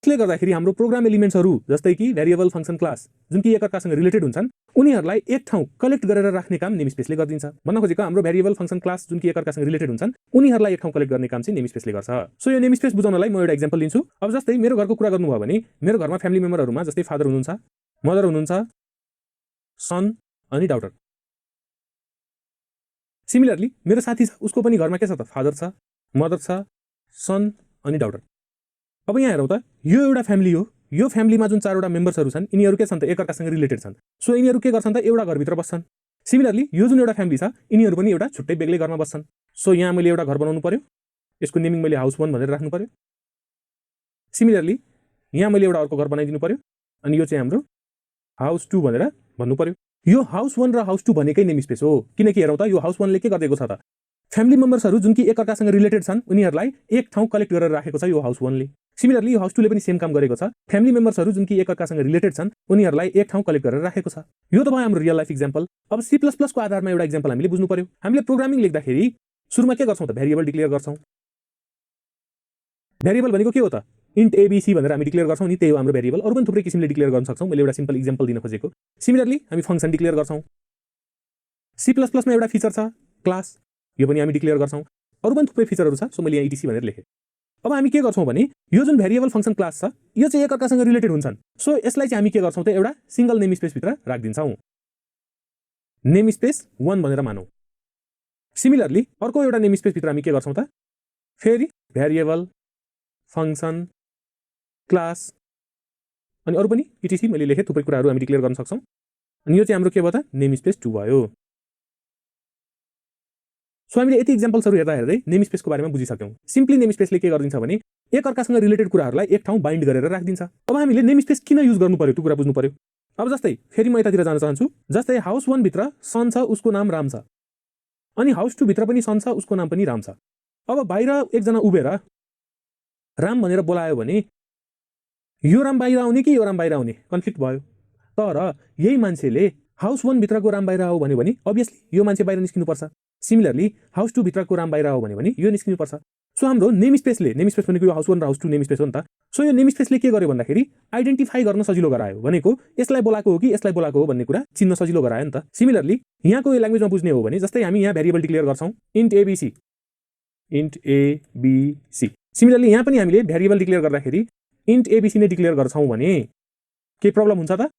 त्यसले गर्दाखेरि हाम्रो प्रोग्राम एलिमेन्ट्सहरू जस्तै कि भेरिएबल फंक्सन क्लास जुन कि एकअर्कासँग रिलेटेड हुन्छन् उनीहरूलाई एक ठाउँ कलेक्ट गरेर राख्ने काम नेमस्पेसले गरिदिन्छ। भन्न खोजेको हाम्रो भेरिएबल फंक्सन क्लास जुन कि एकअर्कासँग रिलेटेड हुन्छन् उनीहरूलाई एक ठाउँ कलेक्ट गर्ने काम चाहिँ नेमस्पेसले गर्छ। सो यो नेमस्पेस बुझाउनलाई म एउटा एक्जाम्पल लिन्छु। अब जस्तै मेरो घरको कुरा गर्नुभयो भने मेरो घरमा फ्यामिली मेम्बरहरूमा जस्तै फादर हुनुहुन्छ, मदर हुनुहुन्छ, सन अनि डाउटर। सिमिलरली मेरो साथी छ उसको पनि घरमा के छ त फादर छ, मदर छ, सन अनि डाउटर। अब यहाँ हेरौँ त यो एउटा फ्यामिली हो। यो फ्यामिलीमा जुन चारवटा मेम्बर्सहरू छन् यिनीहरू के छन् त एकअर्कासँग रिलेटेड छन्। सो यिनीहरू के गर्छन् त एउटा घरभित्र बस्छन्। सिमिलरली यो जुन एउटा फ्यामिली छ यिनीहरू पनि एउटा छुट्टै बेग्लै घरमा बस्छन्। सो यहाँ मैले एउटा घर बनाउनु पर्यो, यसको नेमिङ मैले हाउस 1 भनेर राख्नु पर्यो। सिमिलरली यहाँ मैले एउटा अर्को घर बनाइदिनु पर्यो अनि यो चाहिँ हाम्रो हाउस 2 भनेर भन्नु पर्यो। यो हाउस 1 र हाउस 2 भनेकै नेमस्पेस हो। किनकि हेरौँ त यो हाउस 1 ले के गर्दैको छ त फ्यामिली मेम्बर्सहरू जुन कि एकअर्कासँग रिलेटेड छन् उनीहरूलाई एक ठाउँ कलेक्ट गरेर राखेको छ यो हाउस 1 ले। सिमिलरली यो हाउस 2 ले पनि सेम काम गरेको छ। फ्यामिली मेम्बर्सहरू जुन कि एकअर्कासँग रिलेटेड छन् उनीहरूलाई एक ठाउँ कलेक्ट गरेर राखेको छ। यो त भयो हाम्रो रियल लाइफ एक्जाम्पल। अब C++ को आधारमा एउटा एक्जाम्पल हामीले बुझ्नु पर्यो। हामीले प्रोग्रामिङ लेख्दाखेरि सुरुमा के गर्छौं त भेरिएबल डिक्लेयर गर्छौं। भेरिएबल भनेको के हो त इन्ट एबीसी भनेर हामी डिक्लेयर गर्छौं नि त्यही हो हाम्रो भेरिएबल। अरु पनि थुप्रै किसिमले डिक्लेयर गर्न सक्छौं। मैले एउटा सिम्पल एक्जाम्पल दिन खोजेको। सिमिलरली हामी फंक्सन डिक्लेयर गर्छौं। C++ मा एउटा फिचर छ क्लास, यो पनि हामी डिक्लेयर गर्छौं। अरु पनि थुप्रै फिचरहरू छ सो मैले यहाँ etc भनेर लेखे। अब हामी के गर्छौं भने यो जुन भेरिएबल फंक्सन क्लास छ यो चाहिँ एकअर्कासँग रिलेटेड हुन्छन्। सो यसलाई चाहिँ हामी के गर्छौं त एउटा सिंगल नेमस्पेस भित्र राखिदिन्छौं। नेमस्पेस 1 भनेर मानौं। सिमिलरली अर्को एउटा नेमस्पेस भित्र हामी के गर्छौं त फेरि भेरिएबल फंक्सन क्लास अनि अरु पनि etc मैले लेखे थुप्रै कुराहरू हामी डिक्लेयर गर्न सक्छौं। अनि यो चाहिँ हाम्रो के भयो त नेमस्पेस 2 भयो। सो हामीले यति एक्जाम्पल्सहरू हेर्दा हेर्दै नेमस्पेसको बारेमा बुझिसक्यौं। सिम्पली नेमस्पेसले के गरिदिन्छ भने एकअर्कासँग रिलेटेड कुराहरूलाई एक ठाउँ बाइन्ड गरेर राखिदिन्छ। अब हामीले नेमस्पेस किन युज गर्नु पर्यो त्यो कुरा बुझ्नु पर्यो। अब जस्तै फेरि म यतातिर जान चाहन्छु। जस्तै हाउस 1 भित्र सन छ उसको नाम राम छ अनि हाउस 2 भित्र पनि सन छ उसको नाम पनि राम छ। अब बाहिर एकजना उभेर राम भनेर बोलायो भने यो राम बाहिर आउने कि यो राम बाहिर आउने कन्फ्लिक्ट भयो। तर यही मान्छेले हाउस 1 भित्रको राम बाहिर आऊ भन्यो भने obviously यो मान्छे बाहिर निस्किनु पर्छ। सिमिलरली हाउस 2 भित्रको राम बाहिर आऊ भन्यो भने यो निस्किनु पर्छ। सो हाम्रो नेमस्पेसले नेमस्पेस भनेको यो हाउस 1 र हाउस 2 नेमस्पेस हो नि त। सो यो नेमस्पेसले के गर्यो भन्दाखेरि आइडेन्टिफाई गर्न सजिलो गरायो। भनेको यसलाई बोलाको हो कि यसलाई बोलाको हो भन्ने कुरा चिन्न सजिलो गरायो नि त। सिमिलरली यहाँको यो ल्याङ्ग्वेजमा बुझ्ने हो भने जस्तै हामी यहाँ भेरिएबल डिक्लेयर गर्छौं इन्ट एबीसी। सिमिलरली यहाँ पनि हामीले भेरिएबल डिक्लेयर गर्दाखेरि इन्ट एबीसी नै डिक्लेयर गर्छौं भने के प्रब्लम हुन्छ त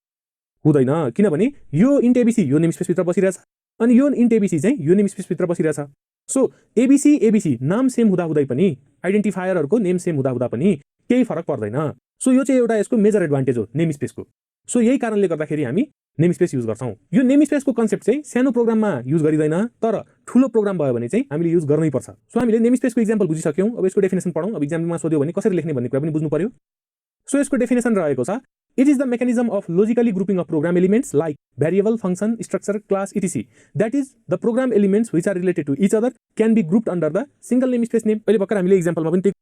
हुँदैन। किनभने यो इन्ट एबीसी यो नेमस्पेस भित्र बसिरहेछ अनि यो इन्ट एबीसी चाहिँ यो नेमस्पेस भित्र बसिरहेछ। सो एबीसी नाम सेम हुँदा हुँदै पनि आइडेन्टिफायरहरुको नेम सेम हुँदा हुँदा पनि केही फरक पर्दैन। सो यो चाहिँ एउटा यसको मेजर एडभान्टेज हो नेमस्पेसको। सो यही कारणले गर्दाखेरि हामी नेमस्पेस युज गर्छौं। यो नेमस्पेसको कन्सेप्ट चाहिँ सानो प्रोग्राममा युज गरिदैन तर ठूलो प्रोग्राम भयो भने चाहिँ हामीले युज गर्नै पर्छ। सो हामीले नेमस्पेसको एक्जाम्पल बुझिसक्यौं। अब यसको डेफिनेसन पढौं। अब एक्जाममा सोध्यो भने कसरी लेख्ने भन्ने कुरा पनि बुझ्नु पर्यो। सो यसको डेफिनेसन रहेको छ It is the mechanism of logically grouping of program elements like variable, function, structure, class, etc. That is, the program elements which are related to each other can be grouped under the single namespace name. अहिले भर्खर हामीले एक्जाम्पलमा पनि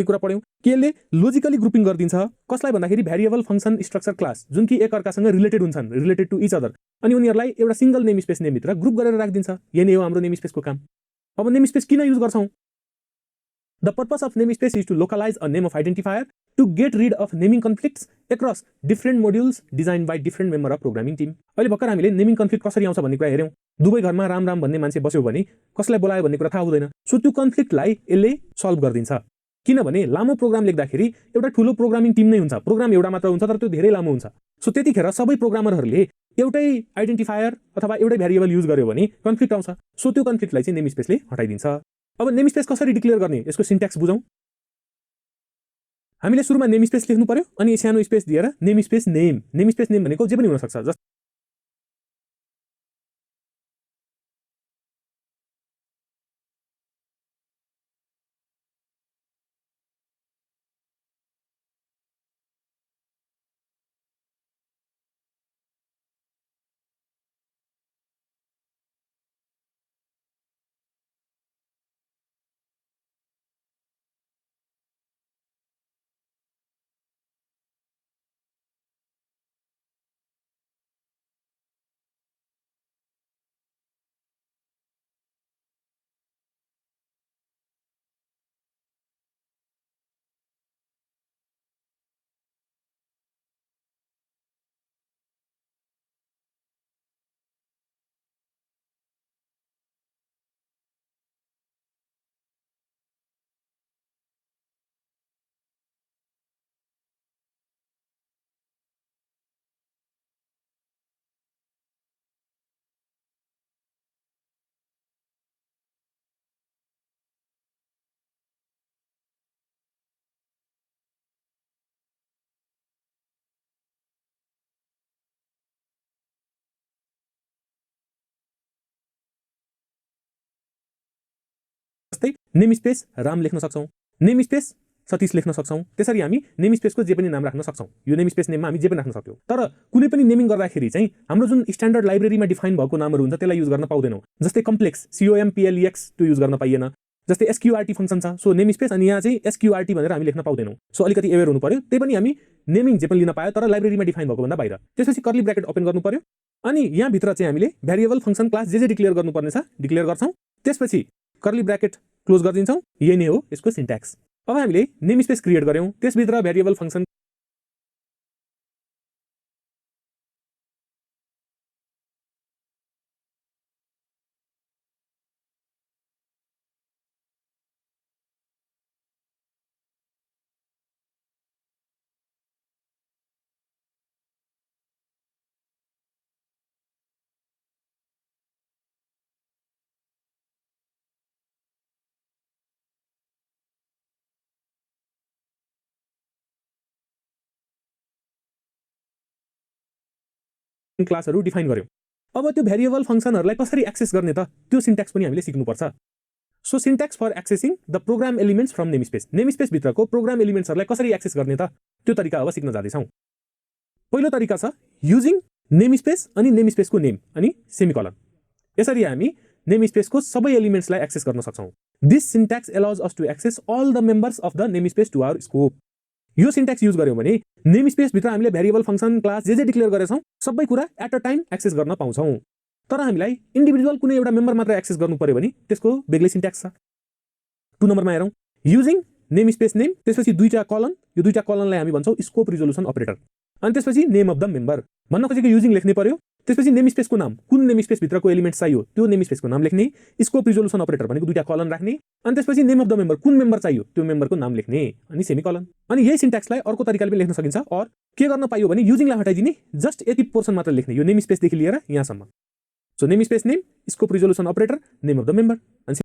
कुरा पढ्यौँ के यसले logically grouping गरिदिन्छ कसलाई भन्दाखेरि भ्यारिएबल फंक्सन स्ट्रक्चर क्लास जुन कि एकअर्कासँग रिलेटेड हुन्छन् रिलेटेड टु इच अदर अनि उनीहरूलाई एउटा सिंगल नेम स्पेस नेमभित्र ग्रुप गरेर राखिदिन्छ यही नै हो हाम्रो नेम स्पेसको काम अब नेम स्पेस किन युज गर्छौँ The purpose of namespace is to localize a name of identifier to get rid of naming conflicts across different modules designed by different member of programming team. अहिले भर्खर हामीले naming conflict कसरी आउँछ भन्ने कुरा हेर्यौं दुवै घरमा राम राम भन्ने मान्छे बस्यो भने कसलाई बोलायो भन्ने कुरा थाहा हुँदैन सो त्यो कन्फ्लिक्टलाई यसले सल्भ गरिदिन्छ किनभने लामो प्रोग्राम लेख्दाखेरि एउटा ठूलो प्रोग्रामिङ टिम नै हुन्छ प्रोग्राम एउटा मात्र हुन्छ तर त्यो धेरै लामो हुन्छ सो त्यतिखेर सबै प्रोग्रामरहरूले एउटै आइडेन्टिफायर अथवा एउटै भ्यारिएबल युज गर्यो भने कन्फ्लिक्ट आउँछ सो त्यो कन्फ्लिक्टलाई चाहिँ नेमस्पेसले हटाइदिन्छ अब नेमस्पेस कसरी डिक्लेयर गर्ने यसको सिन्ट्याक्स बुझौं हामीले सुरुमा नेमस्पेस लेख्नु पर्यो अनि सानो स्पेस दिएर नेमस्पेस नेम भनेको जे पनि हुन सक्छ जस्तै नेमस्पेस राम लेख्न सक्छौं नेमस्पेस सतीश लेख्न सक्छौं त्यसरी हामी नेमस्पेसको जे पनि नाम राख्न सक्छौं यो नेमस्पेस नेममा हामी जे पनि राख्न सक्यौं तर कुनै पनि नेमिङ गर्दाखेरि चाहिँ हाम्रो जुन स्ट्यान्डर्ड लाइब्रेरीमा डिफाइन भएको नामहरू हुन्छ त्यसलाई युज गर्न पाउँदैनौं जस्तै कम्प्लेक्स COMPLEX त्यो युज गर्न पाइएन जस्तै SQRT फंक्सन छ सो नेमस्पेस अनि यहाँ चाहिँ SQRT भनेर हामी लेख्न पाउँदैनौं सो अलिकति अवेयर हुनु पर्यो त्यही पनि हामी नेमिङ जे पनि लिन पायो तर लाइब्रेरीमा डिफाइन भएको भन्दा बाहिर त्यसपछि कर्ली ब्र्याकेट ओपन गर्नु पर्यो अनि यहाँ भित्र चाहिँ हामीले भ्यारिएबल फंक्सन क्लास जे डिक्लेयर गर्नुपर्ने छ डिक्लेयर गर्छौं त्यसपछि कर्ली ब्र्याकेट क्लोज गरिदिन्छौं यही नै हो यसको सिन्ट्याक्स अब हामीले नेमस्पेस क्रिएट गर्यौं त्यसभित्र भ्यारिएबल फंक्सन क्लासहरु डिफाइन गर्यौं अब त्यो भ्यारिएबल फंक्सनहरुलाई कसरी एक्सेस गर्ने त त्यो सिन्ट्याक्स पनि हामीले सिक्नु पर्छ so syntax for accessing the program elements from namespace भित्रको प्रोग्राम एलिमेन्ट्सहरुलाई कसरी एक्सेस गर्ने त त्यो तरिका अब सिक्न जाँदै छौं पहिलो तरिका छ युजिङ नेमस्पेस अनि नेमस्पेसको नेम अनि सेमिकोलन यसरी हामी नेमस्पेसको सबै एलिमेन्ट्सलाई एक्सेस गर्न सक्छौं this syntax allows us to access all the members of the namespace to our scope यो सिन्ट्याक्स युज गर्यौं भने नेमस्पेस भित्र हामीले भ्यारिएबल फंक्सन क्लास जे डिक्लेयर गरेछौं सबै कुरा एट अ टाइम एक्सेस गर्न पाउँछौं तर हामीलाई इन्डिभिजुअल कुनै एउटा मेम्बर मात्र एक्सेस गर्नु पर्यो भने त्यसको बेग्लै सिन्ट्याक्स छ 2 नम्बरमा हेरौं युजिङ नेमस्पेस नेम त्यसपछि दुईटा कलन यो दुईटा कलनलाई हामी भन्छौं स्कोप रिजोल्युसन अपरेटर अनि त्यसपछि नेम अफ द मेम्बर भन्न खोजेको युजिङ लेख्ने पर्यो त्यसपछि नेमस्पेसको नाम कुन नेमस्पेस भित्रको एलिमेन्ट चाहियो त्यो नेमस्पेसको नाम लेख्ने स्कोप रिजोल्युसन अपरेटर भनेको दुईटा कलन राख्ने अनि त्यसपछि नेम अफ द मेम्बर कुन मेम्बर चाहियो त्यो मेम्बरको नाम लेख्ने अनि सेमिकोलन अनि यही सिन्ट्याक्सलाई अर्को तरिकाले पनि लेख्न सकिन्छ और के गर्न पाइयो भने युजिङलाई हटाइदिने जस्ट यति पोर्सन मात्र लेख्ने यो नेमस्पेस देखि लिएर यहाँसम्म so namespace name scope resolution operator name of the member अनि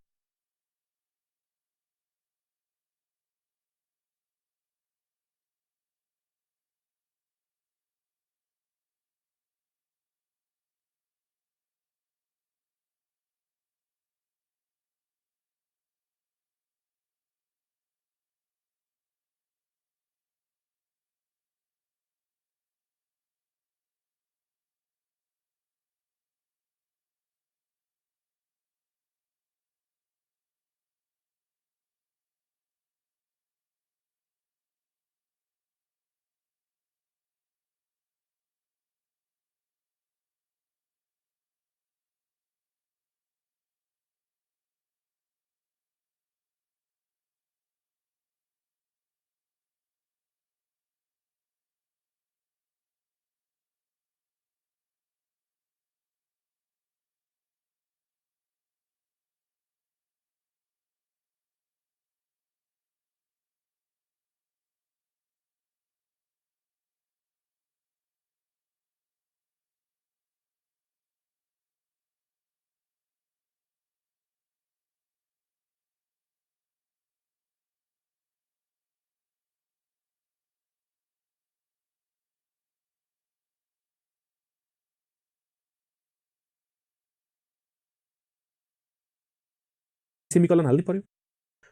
सेमिकलन हाल्नै पर्यो।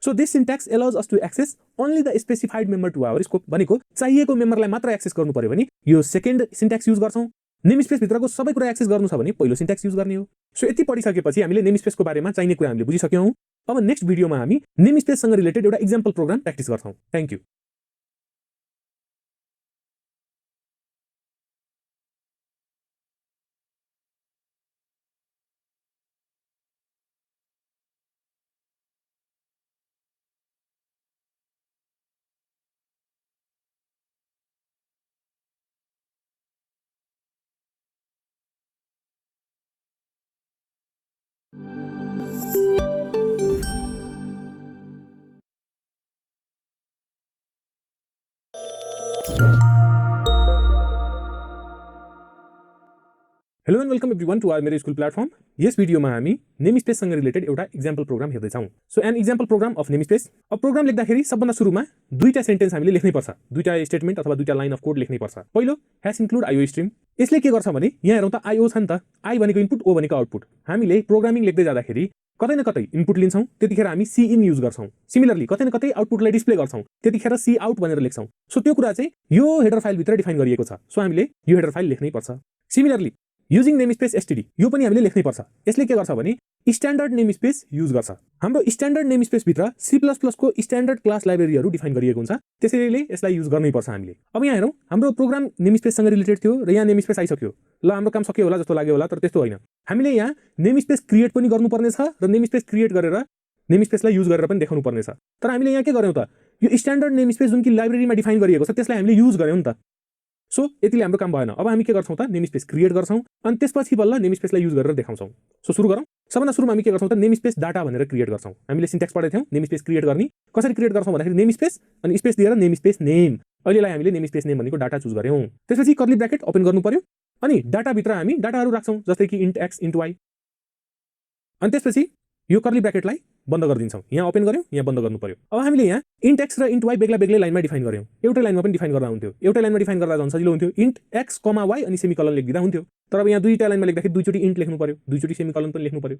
So this syntax allows us to access only the specified member to our scope भनेको चाहिएको मेम्बरलाई मात्र एक्सेस गर्नु पर्यो भने यो सेकेन्ड सिन्ट्याक्स युज गर्छौँ। नेम स्पेस भित्रको सबै कुरा एक्सेस गर्नु छ भने पहिलो सिन्ट्याक्स युज गर्ने हो। सो यति पढिसकेपछि हामीले नेम स्पेसको बारेमा चाहिने कुरा हामीले बुझिसक्यौँ। अब नेक्स्ट भिडियोमा हामी नेम स्पेससँग रिलेटेड एउटा इक्जाम्पल प्रोग्राम प्र्याक्टिस गर्छौँ। Thank you. Hello and welcome everyone to our मेरो स्कुल प्लेटफर्म। यस भिडियोमा हामी नेम स्पेससँग रिलेटेड एउटा इक्जाम्पल प्रोग्राम हेर्दैछौँ। So an example program of name space. अब प्रोग्राम लेख्दाखेरि सबभन्दा सुरुमा दुईटा सेन्टेन्स हामीले लेख्नै पर्छ, दुईटा स्टेटमेन्ट अथवा दुईटा लाइन अफ कोड लेख्नै पर्छ। पहिलो ह्यास इन्क्लुड आइओ स्ट्रिम। यसले के गर्छ भने यहाँ हेरौँ त आइओ छ नि त, आई भनेको इनपुट, ओ भनेको आउटपुट। हामीले प्रोग्रामिङ लेख्दै जाँदाखेरि कतै न कतै इनपुट लिन्छौँ, त्यतिखेर हामी सी इन युज गर्छौँ। सिमिलरली कतै न कतै आउटपुटलाई डिस्प्ले गर्छौँ, त्यतिखेर सी आउट भनेर लेख्छौँ। सो त्यो कुरा चाहिँ यो हेडर फाइलभित्र डिफाइन गरिएको छ। सो हामीले यो हेडर फाइल लेख्नै पर्छ। Similarly using name space STD यो पनि हामीले लेख्नै पर्छ। यसले के गर्छ भने स्ट्यान्डर्ड नेम स्पेस युज गर्छ। हाम्रो स्ट्यान्डर्ड नेम स्पेसभित्र C++ को स्ट्यान्डर्ड क्लास लाइब्रेरीहरू डिफाइन गरिएको हुन्छ, त्यसैले यसलाई युज गर्नै पर्छ हामीले। अब यहाँ हेरौँ, हाम्रो प्रोग्राम नेम स्पेससँग रिलेटेड थियो र यहाँ नेम स्पेस आइसक्यो। ल हाम्रो काम सक्यो होला जस्तो लाग्यो होला, तर त्यस्तो होइन। हामीले यहाँ नेम स्पेस क्रिएट पनि गर्नुपर्ने छ र नेम स्पेस क्रिएट गरेर नेम स्पेसलाई युज गरेर पनि देखाउनु पर्ने छ। तर हामीले यहाँ के गर्यौँ त, यो स्ट्यान्डर्ड नेम स्पेस जुन कि लाइब्रेरीमा डिफाइन गरिएको छ त्यसलाई हामीले युज गर्यौँ नि त। सो यतिले हाम्रो काम भएन। अब हामी के गर्छौँ त, नेम स्पेस क्रिएट गर्छौँ अनि त्यसपछि बल्ल नेम स्पेसलाई युज गरेर देखाउँछौँ। सो सुरु गरौँ। सबभन्दा सुरुमा हामी के गर्छौँ त, नेम स्पेस डाटा भनेर क्रिएट गर्छौँ। हामीले सिन्ट्याक्स पढेको थियौँ नेम स्पेस क्रिएट गर्ने। कसरी क्रिएट गर्छौँ भन्दाखेरि नेम स्पेस अनि स्पेस दिएर नेम स्पेस नेम। अहिलेलाई हामीले नेम स्पेस नेम भनेको डाटा चुज गर्यौँ। त्यसपछि कर्ली ब्र्याकेट ओपन गर्नु पर्यो अनि डाटाभित्र हामी डाटाहरू राख्छौँ, जस्तै कि इन्ट एक्स इन्ट वाइ। अनि त्यसपछि यो कर्ली ब्र्याकेटलाई बन्द गरिदिन्छौँ। यहाँ ओपन गर्यौँ, यहाँ बन्द गर्नु पर्यो। अब हामीले यहाँ इन्ट एक्स र इन्ट वाइ बेग्ला बेग्लै लाइनमा डिफाइन गर्यौँ। एउटै लाइनमा पनि डिफाइन गर्दा हुन्थ्यो, एउटै लाइनमा डिफाइन गर्दा झन् सजिलो हुन्थ्यो। इन्ट एक्स कमा वाइ अनि सेमिकलन लेखिदिँदा हुन्थ्यो। तर अब यहाँ दुईटा लाइनमा लेख्दाखेरि दुईचोटि इन्ट लेख्नु पर्यो, दुईचोटि सेमिकलन पनि लेख्नु पर्यो।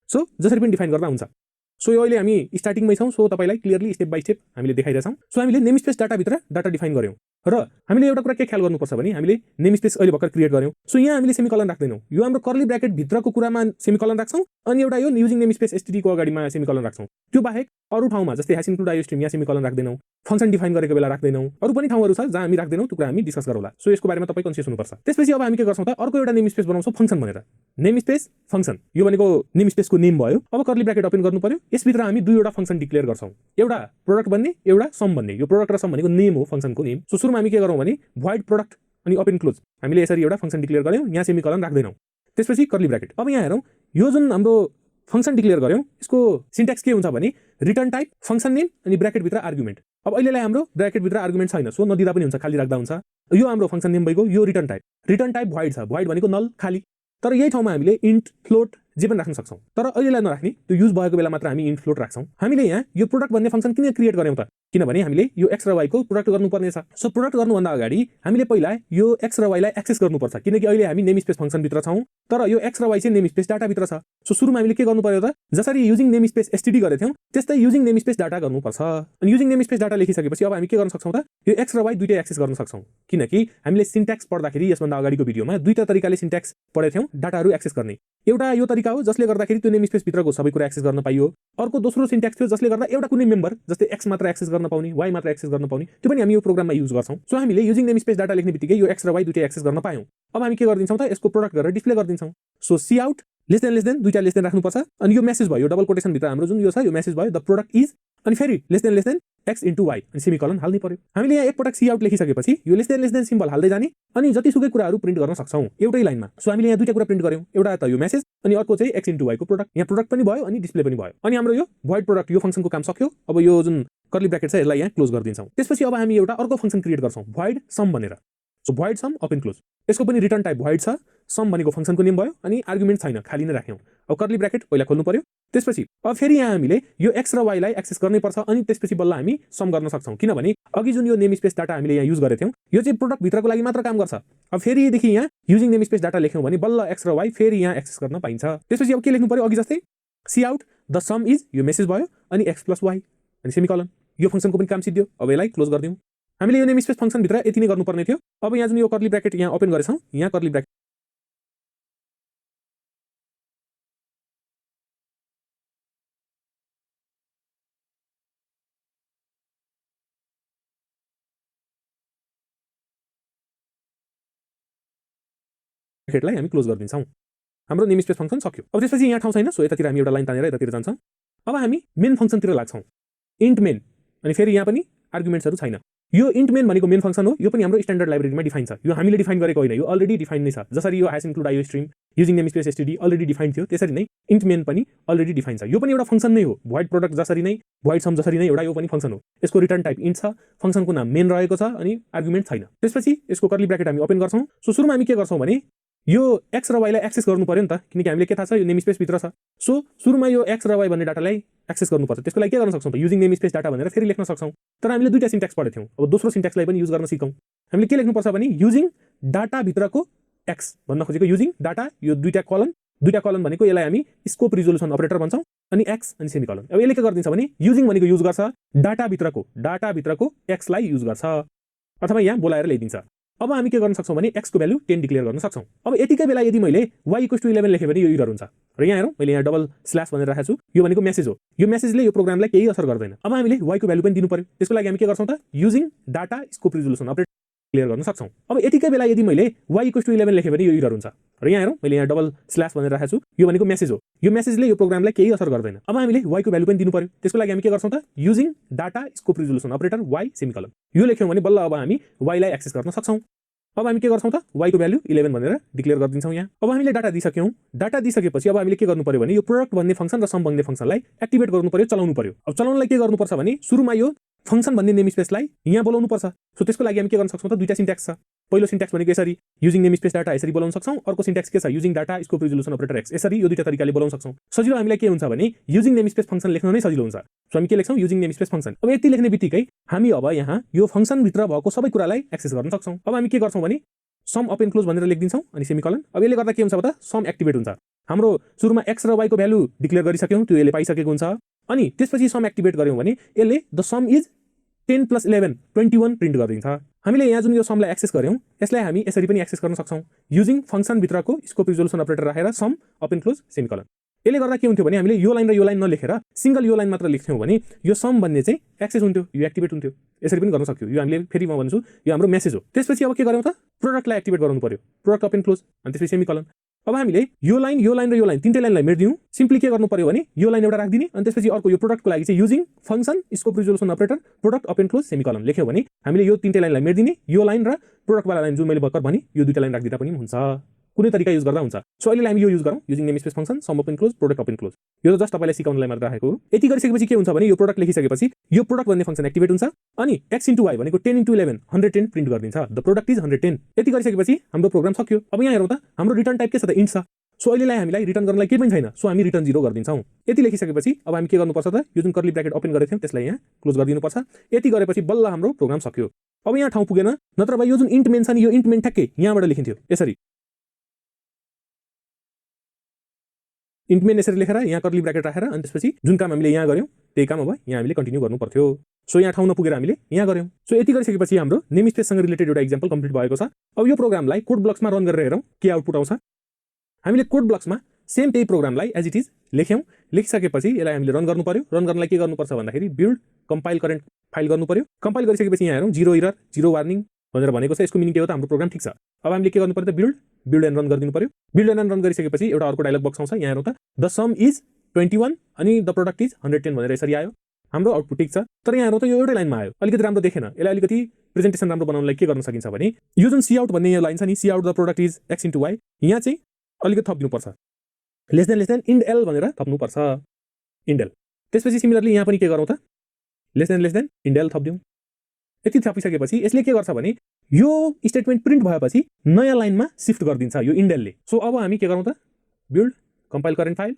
सो जसरी पनि डिफाइन गर्दा हुन्छ। सो यो अहिले हामी स्टार्टिङमै छौँ। सो तपाईँलाई क्लियरली स्टेप बाई स्टेप हामीले देखाइरहेछौँ। सो हामीले नेम स्पेस डाटाभित्र डाटा डिफाइन गर्यौँ र हामीले एउटा कुरा के ख्याल गर्नुपर्छ भने हामीले नेम स्पेस अहिले भर्खर क्रिएट गर्यौँ। सो यहाँ हामीले सेमिकलन राख्दैनौँ, यो हाम्रो कर्ली ब्र्याकेट भित्रको कुरामा सेमिकलन राख्छौँ अनि एउटा यो युजिङ नेम स्पेस एसटिडीको अगाडिमा सेमिकलन राख्छौँ। त्यो बाहेक अरू ठाउँमा जस्तै ह्यास इन्क्लुड आइओ स्ट्रिम यहाँ सेमिकलन राख्दैनौँ, फङ्सन डिफाइन गरेको बेला राख्दैनौँ। अरू पनि ठाउँहरू छ जहाँ हामी राख्दैनौँ, त्यो कुरा हामी डिस्कस गरौँला। सो यसको बारेमा तपाईँ कन्सियस हुनुपर्छ। त्यसपछि अब हामी के गर्छौँ त, अर्को एउटा नेम स्पेस बनाउँछौँ फङ्सन भनेर। नेम स्पेस फङ्सन यो भनेको नेम स्पेसको नेम भयो। अब कर्ली ब्र्याकेट ओपन गर्नु पर्यो। यसभित्र हामी दुईवटा फङ्सन डिक्लेयर गर्छौँ, एउटा प्रोडक्ट भन्ने, एउटा सम भन्ने। यो प्रोडक्ट र सम भनेको नेम हो, फङ्सनको नेम। सो सुरुमा हामी के गरौँ भने void प्रोडक्ट अनि ओपन क्लोज हामीले यसरी एउटा फङ्सन डिक्लेयर गर्यौँ। यहाँ सेमिकलन राख्दैनौँ, त्यसपछि कर्ली ब्र्याकेट। अब यहाँ हेरौँ, यो जुन हाम्रो फङ्सन डिक्लेयर गर्यौँ यसको सिन्ट्याक्स के हुन्छ भने रिटर्न टाइप फङ्सन नेम अनि ब्र्याकेटभित्र आर्गुमेन्ट। अब अहिलेलाई हाम्रो ब्र्याकेटभित्र आर्गुमेन्ट छैन, सो नदिँदा पनि हुन्छ, खाली राख्दा हुन्छ। यो हाम्रो फङ्सन नेम भइगयो। यो रिटर्न टाइप void छ, void भनेको नल खाली। तर यही ठाउँमा हामीले इन्ट फ्लोट जे पनि राख्न सक्छौँ, तर अहिलेलाई नराख्ने, त्यो युज भएको बेला मात्र हामी इन्ट फ्लोट राख्छौँ। हामीले यहाँ यो प्रोडक्ट भन्ने फङ्सन किन क्रिएट गर्यौँ त, किनभने हामीले यो एक्स र वाइको प्रोडक्ट गर्नुपर्ने छ। सो प्रोडक्ट गर्नुभन्दा अगाडि हामीले पहिला यो एक्स र वाइलाई एक्सेस गर्नुपर्छ, किनकि अहिले हामी नेम स्पेस फङ्सनभित्र छौँ तर यो एक्स र वाइ चाहिँ नेम स्पेस डाटाभित्र छ। सो सुरुमा हामीले के गर्नु पर्यो त, जसरी युजिङ नेम स्पेस एसटिडी गरेको थियौँ त्यस्तै युजिङ नेम स्पेस डाटा गर्नुपर्छ। अनि युजिङ नेम स्पेस डाटा लेखिसकेपछि अब हामी के गर्न सक्छौँ त, यो एक्स र वाइ दुईटै एक्सेस गर्न सक्छौँ, किनकि हामीले सिन्ट्याक्स पढ्दाखेरि यसभन्दा अगाडिको भिडियोमा दुईटा तरिकाले सिन्ट्याक्स पढेको थियौँ डाटाहरू एक्सेस गर्ने। एउटा यो तरिका हो जसले गर्दाखेरि त्यो नेम स्पेस भित्रको सबै कुरा एक्सेस गर्न पाइयो। अर्को दोस्रो सिन्ट्याक्स थियो जसले गर्दा एउटा कुनै मेम्बर जस्तै एक्स मात्र एक्सेस गर्न पाउने, वाइ मात्र एक्सेस गर्न पाउने, त्यो पनि हामी यो प्रोग्राममा युज गर्छौँ। सो हामीले युजिङ नेम स्पेस डाटा लेख्ने बित्तिकै यो एक्स र वाइ दुईटै एक्सेस गर्न पायौँ। अब हामी के गरिदिन्छौँ त, यसको प्रोडक्ट गरेर डिस्प्ले गरिदिन्छौँ। So C out less than दुईटा लेस देन राख्नुपर्छ। अनि यो मेसेज भयो, डबल कोटेसनभित्र हाम्रो जुन यो छ यो मेसेज भयो द प्रोडक्ट इज, अनि फेरि less than x into y अनि सेमिकलन हाल्नै पर्यो। हामीले यहाँ एकपटक सी आउट लेखिसकेपछि यो लेस देन सिम्बल हाल्दै जाने अनि जतिसुकै कुराहरू प्रिन्ट गर्न सक्छौँ एउटै लाइनमा। सो हामीले यहाँ दुईटा कुरा प्रिन्ट गर्यौँ, एउटा त यो मेसेज अनि अर्को चाहिँ एक्स इन्टु वाइको प्रोडक्ट। यहाँ प्रोडक्ट पनि भयो अनि डिस्प्ले पनि भयो। अनि हाम्रो यो void प्रोडक्ट यो फङ्सनको काम सक्यो। अब यो जुन कर्ली ब्र्याकेट छ यसलाई यहाँ क्लोज गरिदिन्छौँ। त्यसपछि अब हामी एउटा अर्को फङ्सन क्रिएट गर्छौँ void सम भनेर। So void sum open close, यसको पनि रिटर्न टाइप void छ, सम भनेको फङ्सनको नेम भयो अनि आर्गुमेन्ट छैन, खाली नै राख्यौँ। अब कर्ली ब्र्याकेट पहिला खोल्नु पर्यो। त्यसपछि अब फेरि यहाँ हामीले यो एक्स र वाइलाई एक्सेस गर्नै पर्छ अनि त्यसपछि बल्ल हामी सम गर्न सक्छौँ, किनभने अघि जुन यो नेम स्पेस डाटा हामीले यहाँ युज गरेको थियौँ यो चाहिँ प्रोडक्ट भित्रको लागि मात्र काम गर्छ। अब फेरिदेखि यहाँ युजिङ नेम स्पेस डाटा लेख्यौँ भने बल्ल एक्स र वाइ फेरि यहाँ एक्सेस गर्न पाइन्छ। त्यसपछि अब के लेख्नु पर्यो, अघि जस्तै C out the sum is यो मेसेज भयो अनि x + y अनि सेमिकलन। यो फंक्सनको पनि काम सिद्धियो। अब यसलाई क्लोज गरिदिउँ। हामीले यो नेम स्पेस फंक्सन भित्र यति नै गर्नुपर्ने थियो। अब यहाँ जुन यो कर्ली ब्र्याकेट यहाँ ओपन गरेछौँ, यहाँ कर्ली ब्र्याकेट ब्र्याकेटलाई हामी क्लोज गरिदिन्छौँ। हाम्रो नेम स्पेस फंक्सन सक्यो। अब त्यसपछि यहाँ ठाउँ छैन, सो यतातिर हामी एउटा लाइन तानेर यतातिर जान्छौँ। अब हामी मेन फंक्सनतिर लाग्छौँ। इन्ट मेन अनि फेरि यहाँ पनि आर्गुमेन्ट्सहरू छैन। यो इन्ट मेन भनेको मेन फंक्सन हो। यो पनि हाम्रो स्ट्यान्डर्ड लाइब्रेरीमा डिफाइन छ। यो हामीले डिफाइन गरेको होइन, यो अलरेडी डिफाइन नै छ। जसरी यो hash include iostream using name space STD already define थियो, त्यसरी नै इन्ट मेन पनि अलरेडी डिफाइन छ। यो पनि एउटा फंक्सन नै हो। भोइड प्रोडक्ट जसरी नै, भोइड सम जसरी नै एउटा यो पनि फंक्सन हो। यसको रिटर्न टाइप इन्ट छ, फंक्सनको नाम मेन रहेको छ अनि आर्गुमेन्ट छैन। त्यसपछि यसको कर्ली ब्र्याकेट हामी ओपन गर्छौँ। सो सुरुमा हामी के गर्छौँ भने यो x र y लाई एक्सेस गर्नु पर्यो नि त, किनकि हामीले के थाहा छ यो नेम स्पेस भित्र छ। सो सुरुमा यो x र y भन्ने डाटालाई एक्सेस गर्नुपर्छ। त्यसको लागि के गर्न सक्छौँ त, युजिङ नेम स्पेस डाटा भनेर फेरि लेख्न सक्छौँ। तर हामीले दुईटा सिन्ट्याक्स पढेको थियौँ। अब दोस्रो सिन्ट्याक्सलाई पनि युज गर्न सिकौँ। हामीले के लेख्नुपर्छ भने युजिङ डाटा भित्रको x भन्न खोजेको युजिङ डाटा, यो दुईटा कलन भनेको यसलाई हामी स्कोप रिजोल्युसन अपरेटर भन्छौँ अनि x अनि सेमिकलन। अब यसले के गरिदिन्छ भने युजिङ भनेको युज गर्छ डाटा भित्रको x लाई युज गर्छ अथवा यहाँ बोलाएर ल्याइदिन्छ। अब हामी के गर्न सक्छौँ भने x को भ्यालु 10 डिक्लेयर गर्न सक्छौँ। अब यतिकै बेला यदि मैले y = 11 लेखेँ भने यो एरर हुन्छ। र यहाँ हेरौँ, मैले यहाँ डबल स्ल्यास भनेर राखेको छु। यो भनेको मेसेज हो। यो मेसेजले यो प्रोग्रामलाई केही असर गर्दैन। अब हामीले y को भ्यालु पनि दिनु पर्यो। त्यसको लागि हामी के गर्छौँ त, using data scope resolution operator clear गर्न सक्छौँ। अब यतिकै बेला यदि मैले y = 11 लेखेँ भने यो एरर हुन्छ। र यहाँ हेरौँ, मैले यहाँ डबल स्ल्यास भनेर राखेको छु। यो भनेको मेसेज हो। यो मेसेजले यो प्रोग्रामलाई केही असर गर्दैन। अब हामीले y को भ्यालु पनि दिनु पर्यो। त्यसको लागि हामी के गर्छौँ त, using data scope resolution operator y semicolon. यो लेख्यौँ भने बल्ल अब हामी y लाई एक्सेस गर्न सक्छौँ। अब हामी के गर्छौँ त, y को भ्यालु 11 भनेर डिक्लेयर गरिदिन्छौँ यहाँ। अब हामीले डाटा दिइसक्यौँ। डाटा दिइसकेपछि अब हामीले के गर्नु पर्यो भने यो प्रोडक्ट भन्ने फंक्सन र सम भन्ने फंक्सनलाई एक्टिभेट गर्नु पर्यो, चलाउनु पर्यो। अब चलाउनलाई के गर्नुपर्छ भने सुरुमा यो फंक्सन भन्ने नेम स्पेसलाई यहाँ बोलाउनु पर्छ। सो त्यसको लागि हामी के गर्न सक्छौँ त, दुईटा सिन्ट्याक्स छ। पहिलो सिन्ट्याक्स भनेको यसरी युजिङ नेम स्पेस डाटा यसरी बोलाउन सक्छौँ। अर्को सिन्ट्याक्स के छ, using data scope resolution operator x। यसरी यो दुईटा तरिकाले बोलाउन सक्छौँ। सजिलो हामीलाई के हुन्छ भने युजिङ नेम स्पेस फंक्सन लेख्न नै सजिलो हुन्छ। सो हामी के लेख्छौँ, युजिङ नेम स्पेस फंक्सन। अब यति लेख्ने बित्तिकै हामी अब यहाँ यो फंक्सन भित्र भएको सबै कुरालाई एक्सेस गर्न सक्छौँ। अब हामी के गर्छौँ भने सम ओपन क्लोज भनेर लेखिदिन्छौँ अनि सेमिकलन। अब यसले गर्दा के हुन्छ त, सम एक्टिभेट हुन्छ। हाम्रो सुरुमा x र y को भ्यालु डिक्लेयर गरिसक्यौँ, त्यो यसले पाइसकेको हुन्छ। अनि त्यसपछि सम एक्टिभेट गर्यौँ भने यसले द सम इज 10 + 11 21 प्रिन्ट गरिदिन्छ। हामीले यहाँ जुन यो समलाई एक्सेस गर्यौँ यसलाई हामी यसरी पनि एक्सेस गर्न सक्छौँ, युजिङ फंक्सन भित्रको स्कोप रिजोल्युसन अपरेटर राखेर सम ओपन क्लोज सेमिकलन। यसले गर्दा के हुन्थ्यो भने हामीले यो लाइन र यो लाइन नलेखेर सिंगल यो लाइन मात्र लेख्थ्यौँ भने यो सम भन्ने चाहिँ एक्सेस हुन्थ्यो, यो एक्टिभेट हुन्थ्यो। यसरी पनि गर्न सक्यो। यो हामीले फेरि म भन्छु यो हाम्रो मेसेज हो। त्यसपछि अब के गर्यौँ त, प्रोडक्टलाई एक्टिभेट गर्नु पर्यो, प्रोडक्ट ओपन क्लोज अनि त्यसपछि सेमिकलन। अब हामीले यो लाइन र यो लाइन तीनटै लाइनलाई मेट्दियौँ। सिम्पली के गर्नु पर्यो भने यो लाइन एउटा राखिदिने अनि त्यसपछि अर्को यो प्रोडक्टको लागि चाहिँ using function scope resolution operator product open close semicolon लेख्यौँ भने हामीले यो तीनटै लाइनलाई मेट्दिने, यो लाइन र प्रोडक्टवाला लाइन जुन मैले भर्खर भने यो दुईटा लाइन राखिदिँदा पनि हुन्छ। कुनै तरिका युज गर्दा हुन्छ। सो अहिले हामी यो युज गरौँ, युजिङ नेम स्पेस function sum open close product open close. यो जस्ट तपाईलाई सिकाउनलाई मात्र राखेको हो। यति गरिसकेपछि के हुन्छ भने यो प्रोडक्ट लेखिसकेपछि यो प्रोडक्ट भन्ने फंक्सन एक्टिभेट हुन्छ अनि x * y भनेको 10 * 11 110 प्रिन्ट गरिदिन्छ। The product is 110। यति गरिसकेपछि हाम्रो प्रोग्राम सक्यो। अब यहाँ हेरौँ त, हाम्रो रिटर्न टाइप के छ त, इन्ट छ। सो अहिलेलाई हामीलाई रिटर्न गर्नलाई केही पनि छैन। सो हामी रिटर्न 0 गरिदिन्छौँ। यति लेखिसकेपछि अब हामी के गर्नुपर्छ त, यो जुन कर्ली ब्र्याकेट ओपन गरेको थियौँ त्यसलाई यहाँ क्लोज गरिदिनुपर्छ। यति गरेपछि बल्ल हाम्रो प्रोग्राम सक्यो। अब यहाँ ठाउँ पुगेन, नत्र भए यो जुन इन्ट मेन छ नि, यो इन्ट मेन ठ्याक्कै यहाँबाट लेखिन्थ्यो यसरी। इन्ट मेन यसरी लेखेर यहाँ कर्ली ब्र्याकेट राखेर अनि त्यसपछि जुन काम हामीले यहाँ गर्यौँ त्यही काम अब यहाँ हामीले कन्टिन्यू गर्नु पर्थ्यो। सो यहाँ ठाउँ नपुगेर हामीले यहाँ गर्यौँ। सो यति गरिसकेपछि हाम्रो नेम स्पेससँग रिलेटेड एउटा एक्जाम्पल कम्प्लिट भएको छ। अब यो प्रोग्रामलाई कोड ब्लक्समा रन गरेर हेरौँ के आउटपुट आउँछ। हामीले कोड ब्लक्समा सेम त्यही प्रोग्रामलाई एज इट इज लेख्यौँ। लेखिसकेपछि यसलाई हामीले रन गर्नु पर्यो। रन गर्नलाई के गर्नुपर्छ भन्दाखेरि बिल्ड कम्पाइल करेन्ट फाइल गर्नु पर्यो। कम्पाइल गरिसकेपछि यहाँ हेरौँ 0 एरर 0 वार्निङ भनेर भनेको छ। यसको मिनिङ के हो त, हाम्रो प्रोग्राम ठिक छ। अब हामीले के गर्नु पर्यो त, बिल्ड एन्ड रन गरिदिनु पर्यो। बिल्ड एन्ड रन गरिसकेपछि एउटा अर्को डायलग बक्स आउँछ। यहाँ हेरौँ त, द सम इज 21 अनि द प्रोडक्ट इज 110 भनेर यसरी आयो। हाम्रो आउटपुट ठिक छ। तर यहाँ हेरौँ त, यो एउटै लाइनमा आयो, अलिकति राम्रो देखेन। यसलाई अलिकति प्रेजेन्टेसन राम्रो बनाउनलाई के गर्न सकिन्छ भने यो जुन सी आउट भन्ने यो लाइन छ नि, C out the product is x * y, यहाँ चाहिँ अलिकति थपिदिनुपर्छ, लेस देन इन्ड एल भनेर थप्नुपर्छ, इन्ड एल। त्यसपछि सिमिलरली यहाँ पनि के गरौँ त, लेस देन इन्ड एल थपिदिउँ। यति थपिसकेपछि यसले के गर्छ भने यो स्टेटमेन्ट प्रिन्ट भएपछि नयाँ लाइनमा शिफ्ट गरिदिन्छ यो इन्ड एलले। सो अब हामी के गरौँ त, build compile current file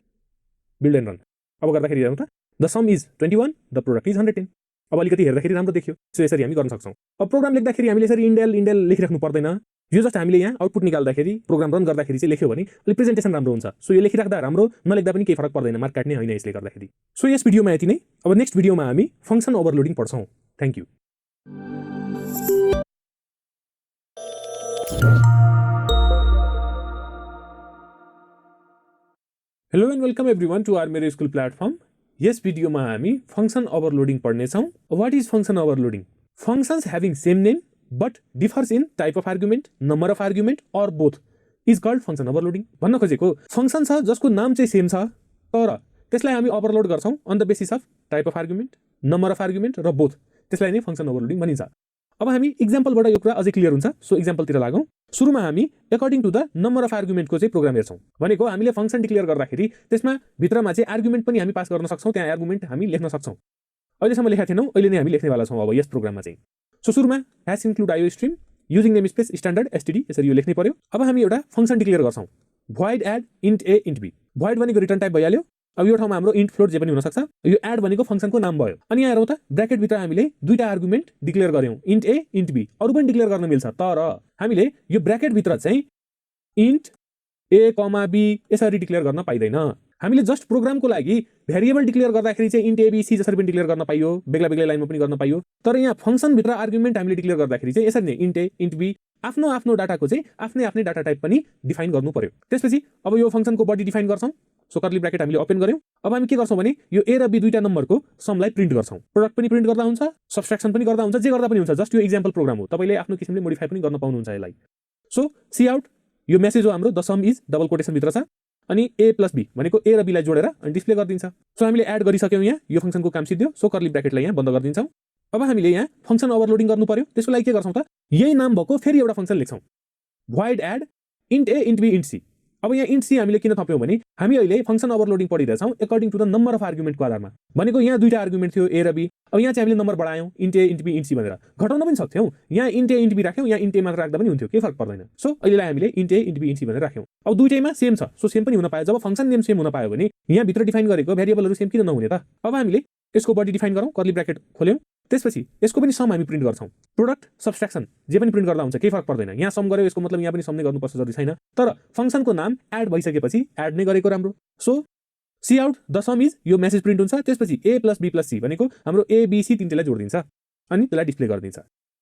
build and run. अब गर्दाखेरि हेरौँ त, the sum is 21 the product is 110। अब अलिकति हेर्दाखेरि राम्रो देखियो। सो यसरी हामी गर्न सक्छौँ। अब प्रोग्राम लेख्दाखेरि हामीले यसरी इन्ड एल लेखिराख्नु पर्दैन। यो जस्ट हामीले यहाँ आउटपुट निकाल्दाखेरि प्रोग्राम रन गर्दाखेरि चाहिँ लेख्यो भने अलिक प्रेजेन्टेसन राम्रो हुन्छ। सो यो लेखिराख्दा राम्रो, नलेख्दा पनि केही फरक पर्दैन, मार्क काट्ने होइन यसले गर्दाखेरि। सो यस भिडियोमा यति नै। अब नेक्स्ट भिडियोमा हामी फङ्सन ओभरलोडिङ पढ्छौँ। Thank you. Hello and welcome everyone to our मेरो स्कुल प्लेटफर्म। यस भिडियोमा हामी फङ्सन ओभरलोडिङ पढ्नेछौँ। What is function overloading? Functions having same name but differs in type of argument, number of argument or both is called function overloading. भन्न खोजेको function छ जसको नाम चाहिँ सेम छ तर त्यसलाई हामी ओभरलोड गर्छौँ on the basis of type of argument, number of argument र बोथ। त्यसलाई नै फङ्सन ओभरलोडिङ भनिन्छ। अब हामी इक्जाम्पलबाट यो कुरा अझै क्लियर हुन्छ। सो इक्जाम्पलतिर लागौँ। सुरुमा हामी according to the number of आर्गुमेन्टको चाहिँ प्रोग्राम हेर्छौँ। भनेको हामीले फङ्सन डिक्लेयर गर्दाखेरि त्यसमा भित्रमा चाहिँ आर्गुमेन्ट पनि हामी पास गर्न सक्छौँ, त्यहाँ आर्गुमेन्ट हामी लेख्न सक्छौँ। अहिलेसम्म लेखेका थिएनौँ, अहिले नै हामी लेख्नेवाला छौँ अब यस प्रोग्राममा चाहिँ। सो सुरुमा hash include iostream using name space standard STD, यसरी यो लेख्नै पर्यो। अब हामी एउटा फङ्सन डिक्लेयर गर्छौँ, void add int a int b. Void भनेको रिटर्न टाइप भइहाल्यो। अब यो ठाउँमा हाम्रो इन्ट फ्लोट जे पनि हुनसक्छ। यो एड भनेको फङ्सनको नाम भयो। अनि यहाँ हेरौँ त, ब्र्याकेटभित्र हामीले दुईवटा आर्गुमेन्ट डिक्लेयर गऱ्यौँ, इन्ट ए इन्ट बी। अरू पनि डिक्लेयर गर्न मिल्छ तर हामीले यो ब्र्याकेटभित्र चाहिँ इन्ट ए कमा बी यसरी डिक्लेयर गर्न पाइँदैन। हामीले जस्ट प्रोग्रामको लागि भेरिएबल डिक्लेयर गर्दाखेरि चाहिँ इन्ट एबिसी जसरी पनि डिक्लेयर गर्न पाइयो, बेग्ला बेग्लै लाइनमा पनि गर्न पाइयो। तर यहाँ फङ्सनभित्र आर्गुमेन्ट हामीले डिक्लेयर गर्दाखेरि चाहिँ यसरी नै इन्ट ए इन्ट बी आफ्नो आफ्नो डाटाको चाहिँ आफ्नै डाटा टाइप पनि डिफाइन गर्नु पर्यो। त्यसपछि अब यो फङ्सनको बडी डिफाइन गर्छौँ। सो कर्ली ब्र्याकेट हामीले ओपन गर्यौँ। अब हामी के गर्छौँ भने यो ए र बी दुईटा नम्बरको समलाई प्रिन्ट गर्छौँ। प्रोडक्ट पनि प्रिन्ट गर्दा हुन्छ, सब्सट्र्याक्सन पनि गर्दा हुन्छ, जे गर्दा पनि हुन्छ। जस्ट यो इक्जाम्पल प्रोग्राम हो, तपाईँले आफ्नो किसिमले मोडिफाई पनि गर्न पाउनुहुन्छ यसलाई। सो सी आउट यो मेसेज हो हाम्रो, द सम इज डबल कोटेसनभित्र छ। अनि ए प्लस बी भनेको ए र बीलाई जोडेर अनि डिस्प्ले गरिदिन्छ। सो हामीले एड गरिसक्यौँ, यहाँ यो फङ्सनको काम सिद्धियो। सो कर्ली ब्र्याकेटलाई यहाँ बन्द गरिदिन्छौँ। अब हामीले यहाँ फङ्सन ओभरलोडिङ गर्नु पर्यो। त्यसको लागि के गर्छौँ त, यही नाम भएको फेरि एउटा फङ्सन लेख्छौँ, void add int a int b int c. अब यहाँ इन्ट सी हामीले किन थप्यौँ भने हामी अहिले फङ्सन ओभरलोडिङ पढिरहेछौँ according to the number of आर्गुमेन्टको आधारमा। भनेको यहाँ दुईटा आर्गुमेन्ट थियो ए र बी। अब यहाँ चाहिँ हामीले नम्बर बढायौँ, int a int b int c भनेर घटाउन पनि सक्थ्यौँ। यहाँ इन्ट ए इन्ट बी राख्यौँ, यहाँ इन्ट ए मात्र राख्दा पनि हुन्थ्यो, केही फरक पर्दैन। सो अहिलेलाई हामीले int a int b int c भनेर राख्यौँ। अब दुईटैमा सेम छ, सो सेम पनि हुन पायो। जब फङ्सन नेम सेम हुन पायो भने यहाँ भित्र डिफाइन गरेको भेरिएबलहरू सेम किन नहुने त। अब हामीले यसको बडी डिफाइन गरौँ, कर्ली ब्र्याकेट खोल्यौँ। त्यसपछि यसको पनि सम हामी प्रिन्ट गर्छौँ। प्रोडक्ट सब्सट्र्याक्सन जे पनि प्रिन्ट गर्दा हुन्छ, केही फरक पर्दैन। यहाँ सम गऱ्यो, यसको मतलब यहाँ पनि सम नै गर्नुपर्छ जरुरी छैन। तर फङ्सनको नाम एड भइसकेपछि एड नै गरेको राम्रो। So C out the sum is यो मेसेज प्रिन्ट हुन्छ। त्यसपछि a plus b plus c भनेको हाम्रो एबिसी तिनटैलाई जोडिदिन्छ अनि त्यसलाई डिस्प्ले गरिदिन्छ।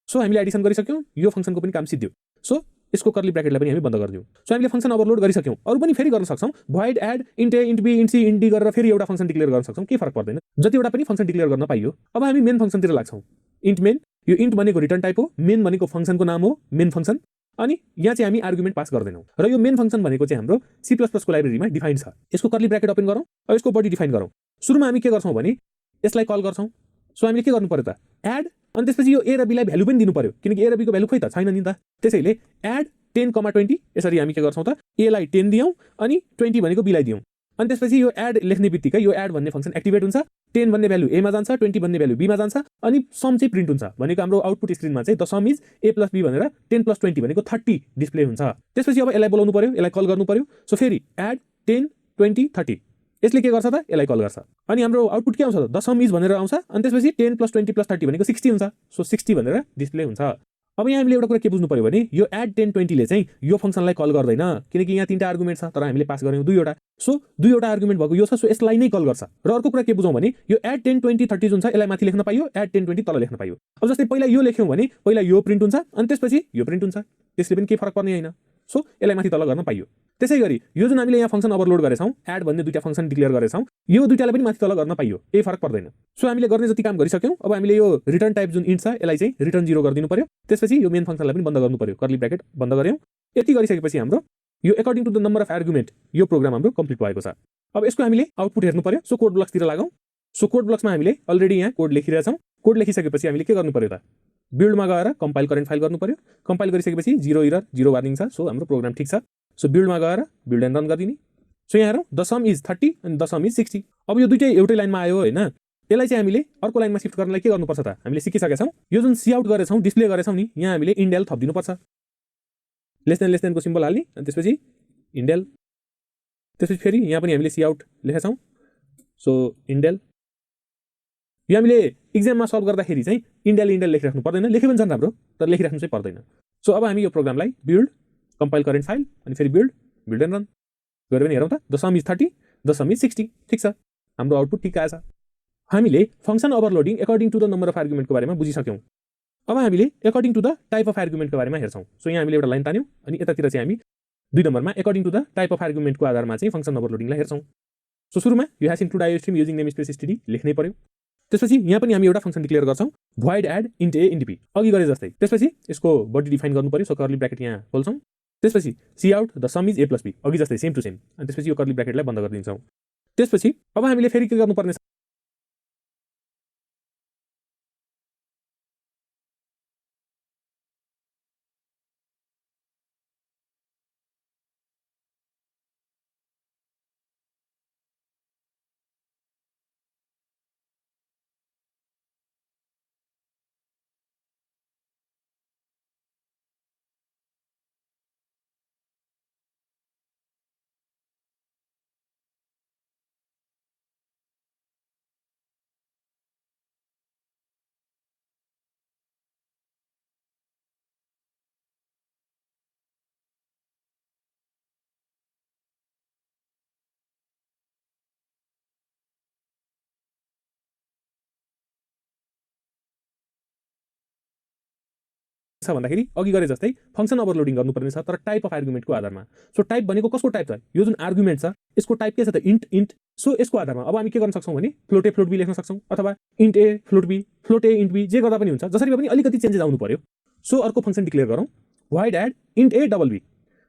सो हामीले एडिसन गरिसक्यौँ, यो फङ्सनको पनि काम सिद्धियो। सो यसको कर्ली ब्र्याकेटलाई पनि हामी बन्द गरिदियौँ। सो हामीले फङ्सन ओभरलोड गरिसक्यौँ। अरू पनि फेरि गर्न सक्छौँ, void add int a int b int c int d गरेर फेरि एउटा फङ्सन डिक्लेयर गर्न सक्छौँ, केही फरक पर्दैन। जतिवटा पनि फङ्सन डिक्लेयर गर्न पाइयो। अब हामी मेन फङ्सनतिर लाग्छौँ। इन्ट मेन, यो इन्ट भनेको रिटर्न टाइप हो, मेन भनेको फङ्सनको नाम हो, मेन फङ्सन। अनि यहाँ चाहिँ हामी आर्गुमेन्ट पास गर्दैनौँ र यो मेन फङ्सन भनेको चाहिँ हाम्रो सी प्लस प्लसको लाइब्रेरीमा डिफाइन छ। यसको कर्ली ब्र्याकेट ओपन गरौँ। अब यसको बडी डिफाइन गरौँ। सुरुमा हामी के गर्छौँ भने यसलाई कल गर्छौँ। सो हामीले के गर्नु पर्यो त, एड, अनि त्यसपछि यो ए र बीलाई भ्यालु पनि दिनु पर्यो, किनकि ए र बीको भ्यालु खोइ त छैन नि त। त्यसैले एड 10,20 यसरी हामी के गर्छौँ त, एलाई 10 दियौँ अनि 20 भनेको बीलाई दियौँ। अनि त्यसपछि यो एड लेख्ने बित्तिकै यो एड भन्ने फङ्सन एक्टिभेट हुन्छ। 10 भन्ने भ्यालु एमा जान्छ, 20 भन्ने भ्यालु बीमा जान्छ अनि सम चाहिँ प्रिन्ट हुन्छ। भनेको हाम्रो आउटपुट स्क्रिनमा चाहिँ the sum is a plus b भनेर 10 + 20 भनेको 30 डिस्प्ले हुन्छ। त्यसपछि अब यसलाई बोलाउनु पर्यो, यसलाई कल गर्नु पर्यो। सो फेरि एड 10, 20, 30 यसले के गर्छ त, यसलाई कल गर्छ अनि हाम्रो आउटपुट के आउँछ त, द सम इज भनेर आउँछ। अनि त्यसपछि 10 + 20 + 30 भनेको 60 हुन्छ। सो 60 भनेर डिस्प्ले हुन्छ। अब यहाँ हामीले एउटा कुरा के बुझ्नु पर्यो भने यो एड 10, 20 ले चाहिँ यो फङ्सनलाई कल गर्दैन, किनकि यहाँ तीनटा आर्गुमेन्ट छ तर हामीले पास गर्यौँ दुईवटा। सो दुईवटा आर्गुमेन्ट भएको यो छ, सो यसलाई नै कल गर्छ। र अर्को कुरा के बुझौँ भने यो एड 10, 20, 30 जुन छ यसलाई माथि लेख्न पाइयो, एड 10, 20 तल लेख्न पाइयो। अब जस्तै पहिला यो लेख्यौँ भने पहिला यो प्रिन्ट हुन्छ अनि त्यसपछि यो प्रिन्ट हुन्छ, त्यसले पनि केही फरक पर्ने होइन। सो यसलाई माथि तल गर्न पाइयो। त्यसै गरी यो जुन हामीले यहाँ फङ्सन ओभरलोड गरेछौँ, एड भन्ने दुईटा फङ्सन डिक्लेयर गरेछौँ, यो दुईटालाई पनि माथि तल गर्न पाइयो, केही फरक पर्दैन। सो हामीले गर्ने जति काम गरिसक्यौँ। अब हामीले यो रिटर्न टाइप जुन इन्ट छ यसलाई चाहिँ रिटर्न 0 गरिदिनु पर्यो। त्यसपछि यो मेन फङ्सनलाई पनि बन्द गर्नु पर्यो, कर्ली ब्र्याकेट बन्द गऱ्यौँ। यति गरिसकेपछि हाम्रो यो according to the number of argument यो प्रोग्राम हाम्रो कम्प्लिट भएको छ। अब यसको हामीले आउटपुट हेर्नु पर्यो। सो कोड ब्लक्सतिर लागौँ। सो कोड ब्लक्समा हामीले अलरेडी यहाँ कोड लेखिरहेछौँ। कोड लेखिसकेपछि हामीले के गर्नु पर्यो त, बिल्डमा गएर कम्पाइल करेन्ट फाइल गर्नु पर्यो। कम्पाइल गरिसकेपछि 0 एरर 0 वार्निङ छ। सो हाम्रो प्रोग्राम ठिक छ। सो बिल्डमा गएर बिल्ड एन्ड रन गरिदिने। सो यहाँ हेरौँ द सम इज 30 अनि द सम इज 60। अब यो दुइटै एउटै लाइनमा आयो होइन। यसलाई चाहिँ हामीले अर्को लाइनमा सिफ्ट गर्नलाई के गर्नुपर्छ त, हामीले सिकिसकेका छौँ। यो जुन सी आउट गरेछौँ, डिस्प्ले गरेछौँ नि, यहाँ हामीले इन्डेल थपिदिनुपर्छ। लेस देन को सिम्बल हाल्ने अनि त्यसपछि इन्डेल। त्यसपछि फेरि यहाँ पनि हामीले सी आउट लेखेका छौँ। सो इन्डेल यो हामीले इक्जाममा सल्भ गर्दाखेरि चाहिँ इन्डेल लेखिराख्नु पर्दैन, लेखे पनि झन् राम्रो, तर लेखिराख्नु चाहिँ पर्दैन। सो अब हामी यो प्रोग्रामलाई बिल्ड कम्पाइल करेन्ट फाइल अनि फेरि बिल्ड एन्ड रन गऱ्यो भने हेरौँ त the sum is 30 the sum is 60 ठिक छ हाम्रो आउटपुट ठिक आएछ हामीले function overloading according to the number of आर्गुमेन्टको बारेमा बुझिसक्यौँ अब हामीले according to the type of आर्गुमेन्टको बारेमा हेर्छौँ सो यहाँ हामीले एउटा लाइन तान्यौँ अनि यतातिर चाहिँ हामी 2 नम्बरमा according to the type of आर्गुमेन्टको आधारमा चाहिँ फङ्सन ओभरलोडिङलाई हेर्छौँ सो सुरुमा यो hash include iostream using name space STD लेख्नै पर्यो त्यसपछि यहाँ पनि हामी एउटा फङ्सन डिक्लेयर गर्छौँ void add int a int b अघि गरे जस्तै त्यसपछि यसको बडी डिफाइन गर्नु पर्यो सो कर्ली ब्र्याकेट यहाँ खोल्छौँ त्यसपछि C out the sum is a plus b अघि जस्तै सेम टु सेम अनि त्यसपछि यो कर्ली ब्र्याकेटलाई बन्द गरिदिन्छौँ त्यसपछि अब हामीले फेरि के गर्नुपर्ने छ भन्दाखेरि अघि गरे जस्तै फङ्सन ओभरलोडिङ गर्नुपर्ने छ तर टाइप अफ आर्गुमेन्टको आधारमा सो टाइप भनेको कसको टाइप छ यो जुन आर्गुमेन्ट छ यसको टाइप के छ त इन्ट सो यसको आधारमा अब हामी के गर्न सक्छौँ भने फ्लोट ए फ्लोट बी लेख्न सक्छौँ अथवा इन्ट ए फ्लोट बी जे गर्दा पनि हुन्छ जसरी पनि अलिकति चेन्जेस आउनु पर्यो सो अर्को फङ्सन डिक्लेयर गरौँ void add int a double b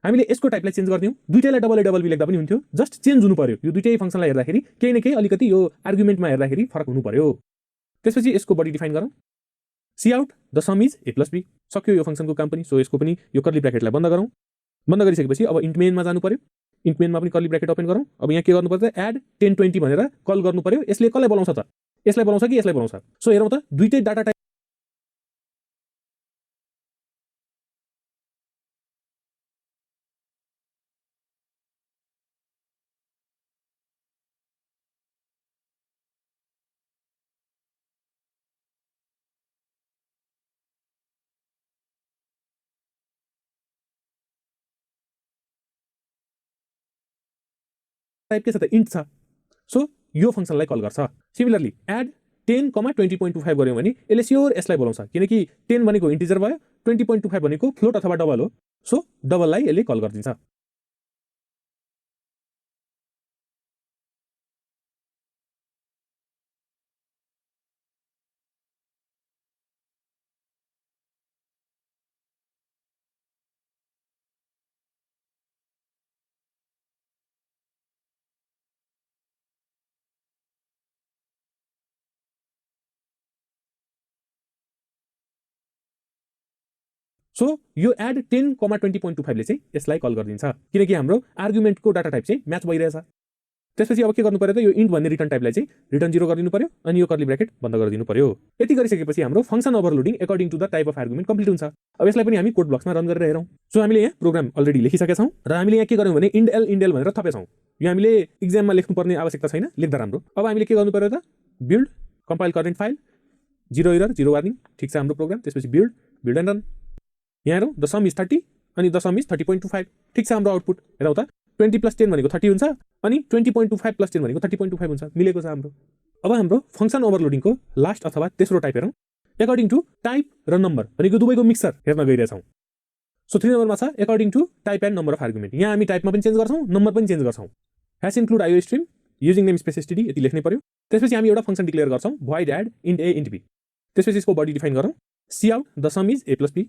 हामीले यसको टाइपलाई चेन्ज गरिदिउँ दुईटैलाई डबल बी लेख्दा पनि हुन्थ्यो जस्ट चेन्ज हुनु पर्यो यो दुईटै फङ्सनलाई हेर्दाखेरि केही न केही अलिकति यो आर्गुमेन्टमा हेर्दाखेरि फरक हुनु पर्यो त्यसपछि यसको बडी डिफाइन गरौँ C out the sum is a plus b सक्यो यो फङ्सनको काम पनि सो यसको पनि यो कर्ली ब्र्याकेटलाई बन्द गरौँ बन्द गरिसकेपछि अब इन्टमेनमा जानु पर्यो इन्टमेनमा पनि कर्ली ब्र्याकेट ओपन गरौँ अब यहाँ के गर्नु पर्छ एड 1020 भनेर कल गर्नु पर्यो यसले कसलाई बोलाउँछ त यसलाई बोलाउँछ कि यसलाई बोलाउँछ सो हेरौँ त दुईटै डाटा टाइप के छ त इन्ट छ सो यो फङ्सनलाई कल गर्छ सिमिलरली एड 10,20.25 गऱ्यौँ भने यसले स्योर यसलाई बोलाउँछ किनकि 10 भनेको इन्टिजर भयो 20.25 भनेको फ्लोट अथवा डबल हो सो डबललाई यसले कल गरिदिन्छ सो यो एड 10,20.25 ले चाहिँ यसलाई कल गरिदिन्छ किनकि हाम्रो आर्गुमेन्टको डाटा टाइप चाहिँ म्याच भइरहेछ त्यसपछि अब के गर्नु पर्यो त यो इन्ट भन्ने रिटर्न टाइपलाई चाहिँ रिटर्न 0 गरिदिनु पर्यो अनि यो कर्ली ब्र्याकेट बन्द गरिदिनु पर्यो यति गरिसकेपछि हाम्रो function overloading according to the type of argument complete हुन्छ अब यसलाई पनि हामी कोड ब्लक्समा रन गरेर हेरौँ सो हामीले यहाँ प्रोग्राम अलरेडी लेखिसकेका छौँ र हामीले यहाँ के गर्यौँ भने इन्डेल भनेर थपेछौँ यो हामीले इक्जाममा लेख्नुपर्ने आवश्यकता छैन लेख्दा राम्रो अब हामीले के गर्नु पर्यो त build compile current file 0 error 0 warning ठिक छ हाम्रो प्रोग्राम त्यसपछि बिल्ड एन्ड रन यहाँ हेरौँ द सम इज 30 अनि द सम इज 30.25 ठिक छ हाम्रो आउटपुट हेरौँ त 20 + 10 भनेको 30 हुन्छ अनि 20.25 + 10 भनेको 30.25 हुन्छ मिलेको छ हाम्रो अब हाम्रो फङ्सन ओभरलोडिङको लास्ट अथवा तेस्रो टाइप हेरौँ एकर्डिङ टु टाइप र नम्बर भनेको दुवैको मिक्सर हेर्न गइरहेछौँ सो 3 नम्बरमा छ according to type and number of argument यहाँ हामी टाइपमा पनि चेन्ज गर्छौँ नम्बर पनि चेन्ज गर्छौँ hash include iostream using name space STD यति लेख्नै पर्यो त्यसपछि हामी एउटा फङ्सन डिक्लेयर गर्छौँ void add int a int b त्यसपछि यसको बडी डिफाइन गरौँ C out the sum is a plus b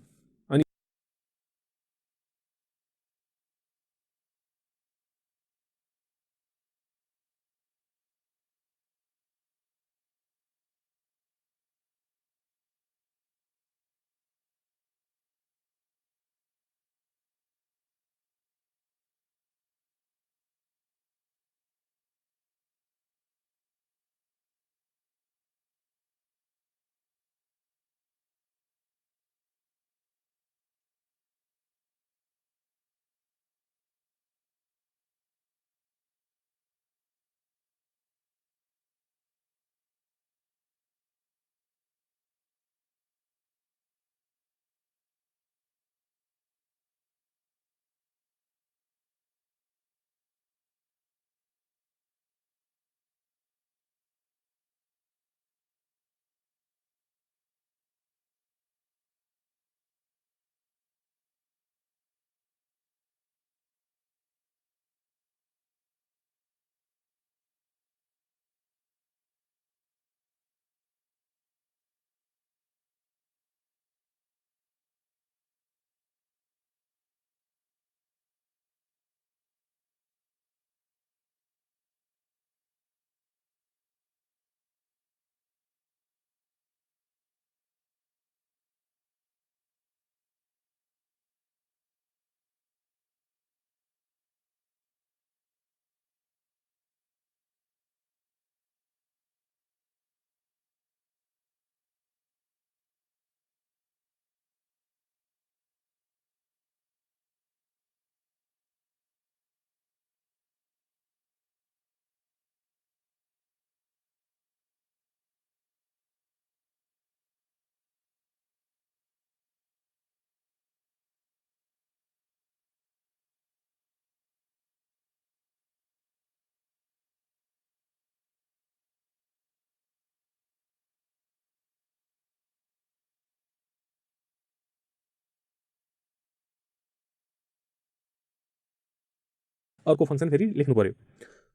अर्को फंक्सन फेरि लेख्नु पर्यो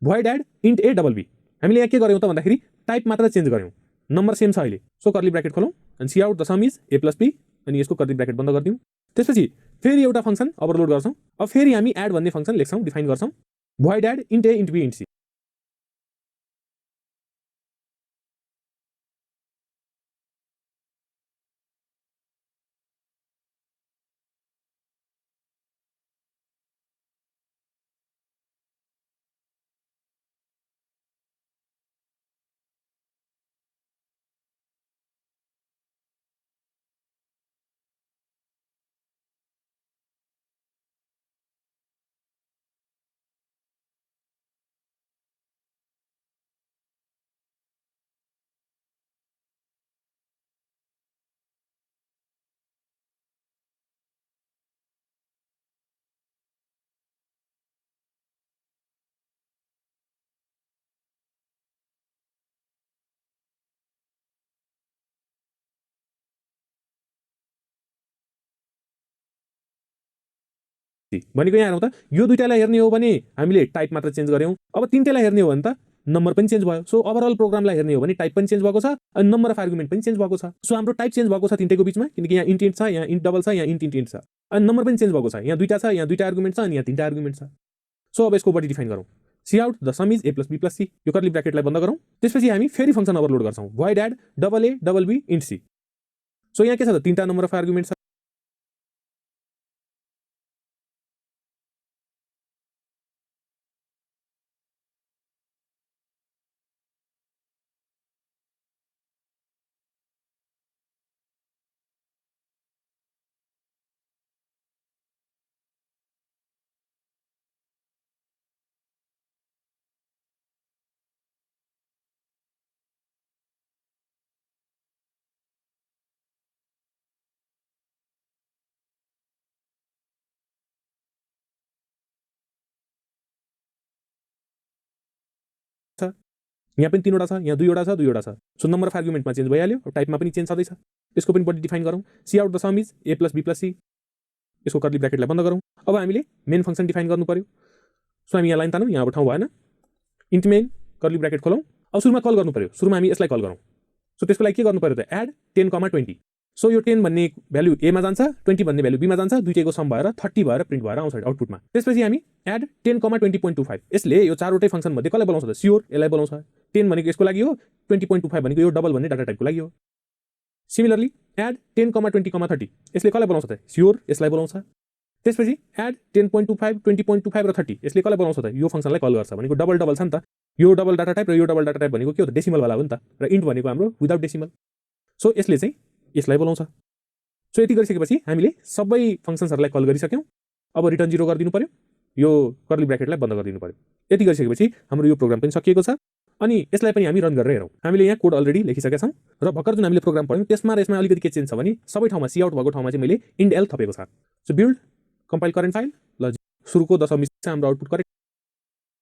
void add int a double b हामीले यहाँ के गर्यौं त भन्दाखेरि टाइप मात्र चेन्ज गर्यौं नम्बर सेम छ अहिले सो कर्ली ब्र्याकेट खोलौं अनि C out the sum is a plus b अनि यसको कर्ली ब्र्याकेट बन्द गरिदिउँ त्यसपछि फेरि एउटा फंक्सन ओभरलोड गर्छौं अब फेरि हामी एड भन्ने फंक्सन लेख्छौं डिफाइन गर्छौं void add int a int b int c भनेको यहाँ हेरौँ त यो दुईटालाई हेर्ने हो भने हामीले टाइप मात्र चेन्ज गर्यौं अब तीनटैलाई हेर्ने हो भने त नम्बर पनि चेन्ज भयो सो ओभरअल प्रोग्रामलाई हेर्ने हो भने टाइप पनि चेन्ज भएको छ अनि नम्बर अफ आर्गुमेन्ट पनि चेन्ज भएको छ सो हाम्रो टाइप चेन्ज भएको छ तीनटैको बीचमा किनकि यहाँ इन्ट छ यहाँ इन्ट डबल छ यहाँ इन्ट इन्ट इन्ट छ अनि नम्बर पनि चेन्ज भएको छ यहाँ दुईटा छ यहाँ दुईटा आर्गुमेन्ट छ अनि यहाँ तीनटा आर्गुमेन्ट छ सो अब यसको बडी डिफाइन गरौँ C out the sum is a plus b plus c यो कर्ली ब्र्याकेटलाई बन्द गरौँ त्यसपछि हामी फेरि फंक्सन ओभरलोड गर्छौं void add double a double b int c so यहाँ के छ त तीनटा नम्बर अफ आर्गुमेन्ट छ यहाँ पनि तीनवटा छ यहाँ दुईवटा छ सो नम्बर अफ आर्गुमेन्टमा चेन्ज भइहाल्यो अब टाइपमा पनि चेन्ज छँदैछ यसको पनि बडी डिफाइन गरौँ C out the sum is a plus b plus c यसको कर्ली ब्र्याकेटलाई बन्द गरौँ अब हामीले मेन फंक्सन डिफाइन गर्नु पर्यो सो हामी यहाँ लाइन तानौँ यहाँ अब ठाउँ भएन इन्ट मेन कर्ली ब्र्याकेट खोलौँ अब सुरुमा कल गर्नु पर्यो सुरुमा हामी यसलाई कल गरौँ सो त्यसको लागि के गर्नु पर्यो त एड 10,20 सो यो 10 भन्ने भ्यालु a मा जान्छ 20 भन्ने भ्यालु b मा जान्छ दुईटैको सम भएर 30 भएर प्रिन्ट भएर आउँछ आउटपुटमा त्यसपछि हामी एड 10,20.25 यसले यो चारवटै फंक्सन मध्ये कसलाई बोलाउँछ त स्योर यसलाई बोलाउँछ 10 भनेको यसको लागि हो 20.25 भनेको यो डबल भन्ने डाटा टाइपको लागि हो सिमिलरली एड 10,20,30 यसले कसलाई बोलाउँछ त स्योर यसलाई बोलाउँछ त्यसपछि एड 10.25 20.25 र 30 यसले कसलाई बोलाउँछ त यो फंक्सनलाई कल गर्छ भनेको डबल डबल छ नि त यो डबल डाटा टाइप र यो डबल डाटा टाइप भनेको के हो त डेसिमल वाला हो नि त र इन्ट भनेको हाम्रो विदाउट डेसिमल सो यसले चाहिँ यसलाई बोलाउँछ सो यति गरिसकेपछि हामीले सबै फंक्सन्सहरुलाई कल गरिसक्यौं अब रिटर्न 0 गरिदिनु पर्यो यो कर्ली ब्र्याकेटलाई बन्द गरिदिनु पर्यो यति गरिसकेपछि हाम्रो यो प्रोग्राम पनि सकिएको छ अनि यसलाई पनि हामी रन गरेर हेरौं हामीले यहाँ कोड अलरेडी लेखिसकेका छौं र भर्खर जुन हामीले प्रोग्राम पढ्यौं त्यसमा र यसमा अलिकति के चेन्ज छ भने सबै ठाउँमा सी आउट भएको ठाउँमा चाहिँ मैले इन्ड एल थपेको छ so build compile current file ल सुरुको दशमी चाहिँ हाम्रो आउटपुट करेक्ट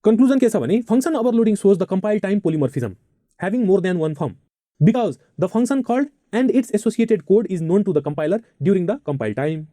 कन्क्लुजन के छ भने function overloading shows the compile time polymorphism having more than one form because the function called and its associated code is known to the compiler during the compile time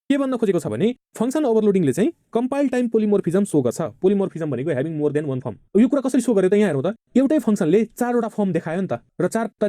के भन्न खोजेको छ भने function ओभरलोडिङले चाहिँ compile time पोलिमोर्फिजम so गर्छ। पोलिमोर्फिजम भनेको having more than one form. यो कुरा कसरी सो गर्यो त यहाँ हेरौँ त। एउटै फङ्सनले 4वटा फर्म देखायो नि त र 4 तरिका